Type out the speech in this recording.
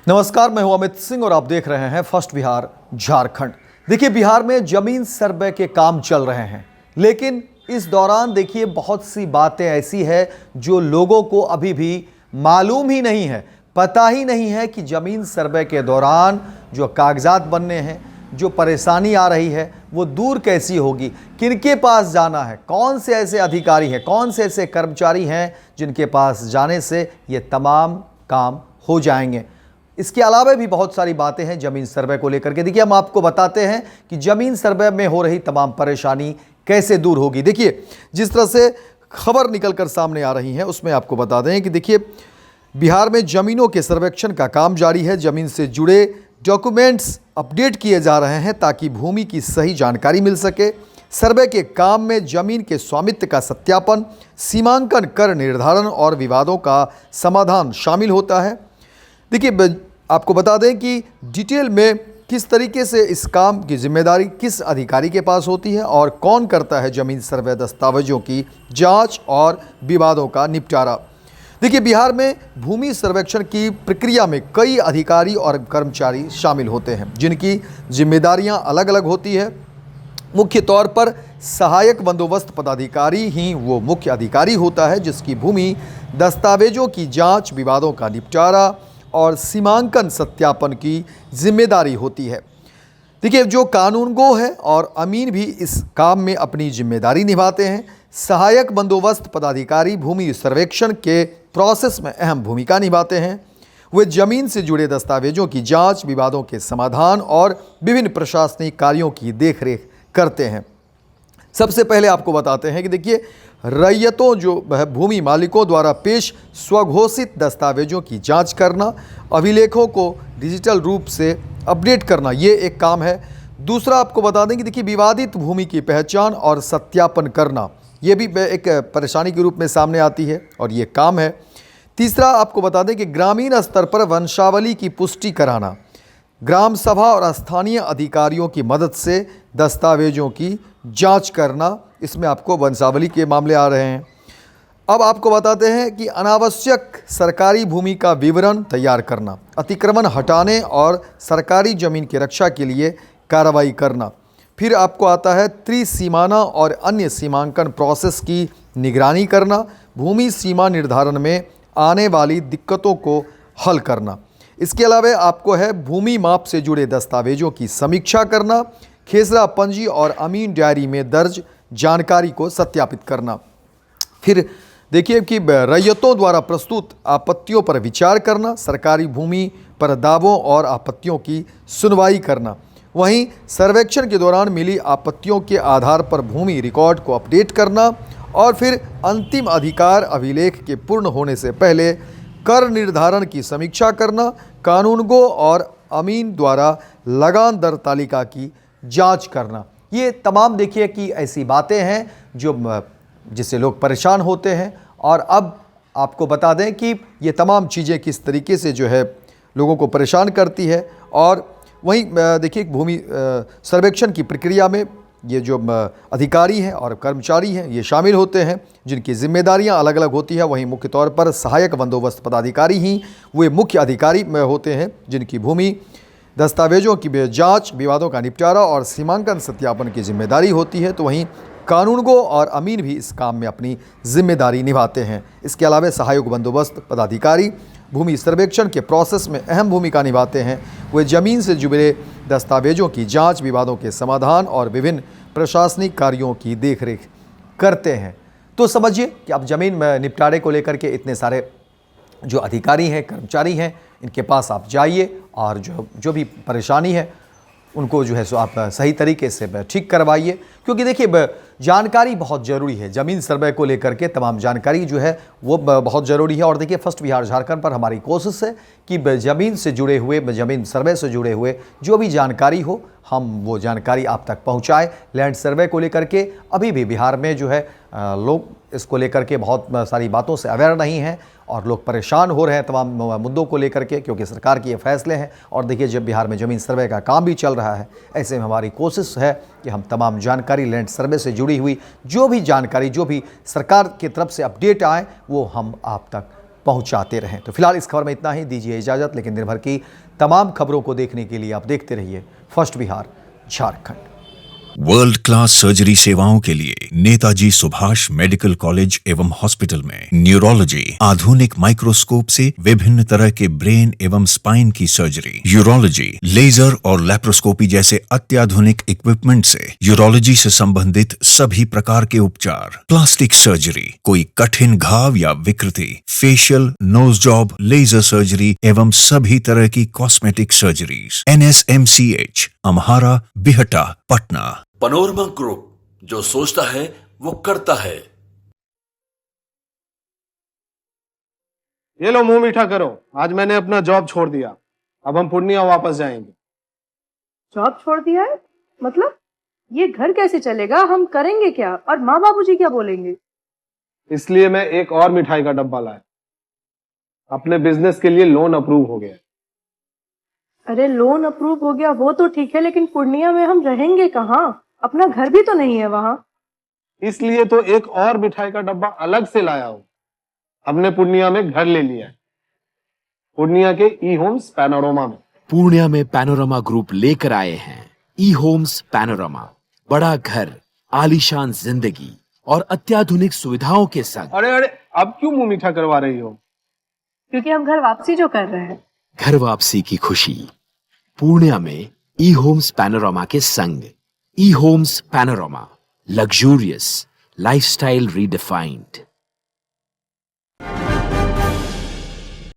नमस्कार, मैं हूं अमित सिंह और आप देख रहे हैं फर्स्ट बिहार झारखंड। देखिए, बिहार में जमीन सर्वे के काम चल रहे हैं, लेकिन इस दौरान देखिए बहुत सी बातें ऐसी है जो लोगों को अभी भी मालूम ही नहीं है, पता ही नहीं है कि जमीन सर्वे के दौरान जो कागजात बनने हैं, जो परेशानी आ रही है वो दूर कैसी होगी, किनके पास जाना है, कौन से ऐसे अधिकारी हैं, कौन से ऐसे कर्मचारी हैं जिनके पास जाने से ये तमाम काम हो जाएंगे। इसके अलावा भी बहुत सारी बातें हैं जमीन सर्वे को लेकर के। देखिए, हम आपको बताते हैं कि जमीन सर्वे में हो रही तमाम परेशानी कैसे दूर होगी। देखिए, जिस तरह से खबर निकल कर सामने आ रही है उसमें आपको बता दें कि देखिए, बिहार में जमीनों के सर्वेक्षण का काम जारी है। जमीन से जुड़े डॉक्यूमेंट्स अपडेट किए जा रहे हैं ताकि भूमि की सही जानकारी मिल सके। सर्वे के काम में जमीन के स्वामित्व का सत्यापन, सीमांकन, कर निर्धारण और विवादों का समाधान शामिल होता है। देखिए, आपको बता दें कि डिटेल में किस तरीके से इस काम की जिम्मेदारी किस अधिकारी के पास होती है और कौन करता है जमीन सर्वे दस्तावेजों की जांच और विवादों का निपटारा। देखिए, बिहार में भूमि सर्वेक्षण की प्रक्रिया में कई अधिकारी और कर्मचारी शामिल होते हैं जिनकी जिम्मेदारियां अलग अलग होती है। मुख्य तौर पर सहायक बंदोबस्त पदाधिकारी ही वो मुख्य अधिकारी होता है जिसकी भूमि दस्तावेजों की जांच, विवादों का निपटारा और सीमांकन सत्यापन की जिम्मेदारी होती है। देखिए, जो कानूनगो है और अमीन भी इस काम में अपनी जिम्मेदारी निभाते हैं। सहायक बंदोबस्त पदाधिकारी भूमि सर्वेक्षण के प्रोसेस में अहम भूमिका निभाते हैं। वे जमीन से जुड़े दस्तावेजों की जांच, विवादों के समाधान और विभिन्न प्रशासनिक कार्यों की देखरेख करते हैं। सबसे पहले आपको बताते हैं कि देखिए, रैयतों जो भूमि मालिकों द्वारा पेश स्वघोषित दस्तावेजों की जांच करना, अभिलेखों को डिजिटल रूप से अपडेट करना, ये एक काम है। दूसरा आपको बता दें कि देखिए, विवादित भूमि की पहचान और सत्यापन करना, ये भी एक परेशानी के रूप में सामने आती है और ये काम है। तीसरा आपको बता दें कि ग्रामीण स्तर पर वंशावली की पुष्टि कराना, ग्राम सभा और स्थानीय अधिकारियों की मदद से दस्तावेजों की जांच करना, इसमें आपको वंशावली के मामले आ रहे हैं। अब आपको बताते हैं कि अनावश्यक सरकारी भूमि का विवरण तैयार करना, अतिक्रमण हटाने और सरकारी जमीन की रक्षा के लिए कार्रवाई करना। फिर आपको आता है त्रिसीमाना और अन्य सीमांकन प्रोसेस की निगरानी करना, भूमि सीमा निर्धारण में आने वाली दिक्कतों को हल करना। इसके अलावा आपको है भूमि माप से जुड़े दस्तावेजों की समीक्षा करना, खेसरा पंजी और अमीन डायरी में दर्ज जानकारी को सत्यापित करना। फिर देखिए कि रैयतों द्वारा प्रस्तुत आपत्तियों पर विचार करना, सरकारी भूमि पर दावों और आपत्तियों की सुनवाई करना। वहीं सर्वेक्षण के दौरान मिली आपत्तियों के आधार पर भूमि रिकॉर्ड को अपडेट करना और फिर अंतिम अधिकार अभिलेख के पूर्ण होने से पहले कर निर्धारण की समीक्षा करना, कानूनगो और अमीन द्वारा लगान दर तालिका की जांच करना। ये तमाम देखिए कि ऐसी बातें हैं जो जिससे लोग परेशान होते हैं। और अब आपको बता दें कि ये तमाम चीज़ें किस तरीके से जो है लोगों को परेशान करती है। और वहीं देखिए, भूमि सर्वेक्षण की प्रक्रिया में ये जो अधिकारी हैं और कर्मचारी हैं ये शामिल होते हैं जिनकी जिम्मेदारियां अलग अलग होती है। वहीं मुख्य तौर पर सहायक बंदोबस्त पदाधिकारी ही वे मुख्य अधिकारी में होते हैं जिनकी भूमि दस्तावेजों की जांच, विवादों का निपटारा और सीमांकन सत्यापन की जिम्मेदारी होती है। तो वहीं कानूनगो और अमीन भी इस काम में अपनी जिम्मेदारी निभाते हैं। इसके अलावा सहायक बंदोबस्त पदाधिकारी भूमि सर्वेक्षण के प्रोसेस में अहम भूमिका निभाते हैं। वे जमीन से जुड़े दस्तावेजों की जांच, विवादों के समाधान और विभिन्न प्रशासनिक कार्यों की देखरेख करते हैं। तो समझिए कि अब जमीन में निपटारे को लेकर के इतने सारे जो अधिकारी हैं, कर्मचारी हैं, इनके पास आप जाइए और जो भी परेशानी है उनको जो है सो आप सही तरीके से ठीक करवाइए। क्योंकि देखिए, जानकारी बहुत ज़रूरी है। ज़मीन सर्वे को लेकर के तमाम जानकारी जो है वो बहुत ज़रूरी है। और देखिए, फर्स्ट बिहार झारखंड पर हमारी कोशिश है कि ज़मीन से जुड़े हुए, ज़मीन सर्वे से जुड़े हुए जो भी जानकारी हो हम वो जानकारी आप तक पहुंचाएं। लैंड सर्वे को लेकर के अभी भी बिहार में जो है लोग इसको लेकर के बहुत सारी बातों से अवेयर नहीं हैं और लोग परेशान हो रहे हैं तमाम मुद्दों को लेकर के, क्योंकि सरकार के ये फैसले हैं। और देखिए, जब बिहार में ज़मीन सर्वे का काम भी चल रहा है, ऐसे में हमारी कोशिश है कि हम तमाम जानकारी लैंड सर्वे से जुड़ी हुई जो भी जानकारी, जो भी सरकार की तरफ से अपडेट आए, वो हम आप तक पहुंचाते रहें। तो फिलहाल इस खबर में इतना ही, दीजिए इजाजत। लेकिन दिन भर की तमाम खबरों को देखने के लिए आप देखते रहिए first Bihar Jharkhand. World class surgery सेवाओं के लिए नेताजी सुभाष मेडिकल कॉलेज एवं हॉस्पिटल में न्यूरोलॉजी, आधुनिक माइक्रोस्कोप से विभिन्न तरह के ब्रेन एवं स्पाइन की सर्जरी, यूरोलॉजी, लेजर और लैप्रोस्कोपी जैसे अत्याधुनिक इक्विपमेंट से यूरोलॉजी से संबंधित सभी प्रकार के उपचार, प्लास्टिक सर्जरी, कोई कठिन घाव या विकृति, facial, nose job, laser surgery एवं सभी तरह की cosmetic surgeries. NSMCH, Amhara, Bihta, Patna. Panorama group, जो सोचता है वो करता है। ये लो मुंह मीठा करो, आज मैंने अपना जॉब छोड़ दिया। अब हम पूर्णिया वापस जाएंगे। जॉब छोड़ दिया है? मतलब ये घर कैसे चलेगा? हम करेंगे क्या? और माँ बाबूजी क्या बोलेंगे? इसलिए मैं एक और मिठाई का डब्बा लाया। अपने बिजनेस के लिए लोन अप्रूव हो गया। अरे लोन अप्रूव हो गया वो तो ठीक है, लेकिन पूर्णिया में हम रहेंगे कहाँ? अपना घर भी तो नहीं है वहाँ। इसलिए तो एक और मिठाई का डब्बा अलग से लाया हूं। हमने पूर्णिया में घर ले लिया है, पूर्णिया के ई होम्स पैनोरमा में। पूर्णिया में पैनोरमा ग्रुप लेकर आए हैं ई होम्स पैनोरमा। बड़ा घर, आलीशान जिंदगी और अत्याधुनिक सुविधाओं के संग। अरे अरे, अब क्यों मुंह मीठा करवा रही हो? क्योंकि हम घर वापसी जो कर रहे हैं। घर वापसी की खुशी पूर्णिया में ई होम्स पैनोरमा के संग। E Homes Panorama, luxurious lifestyle redefined.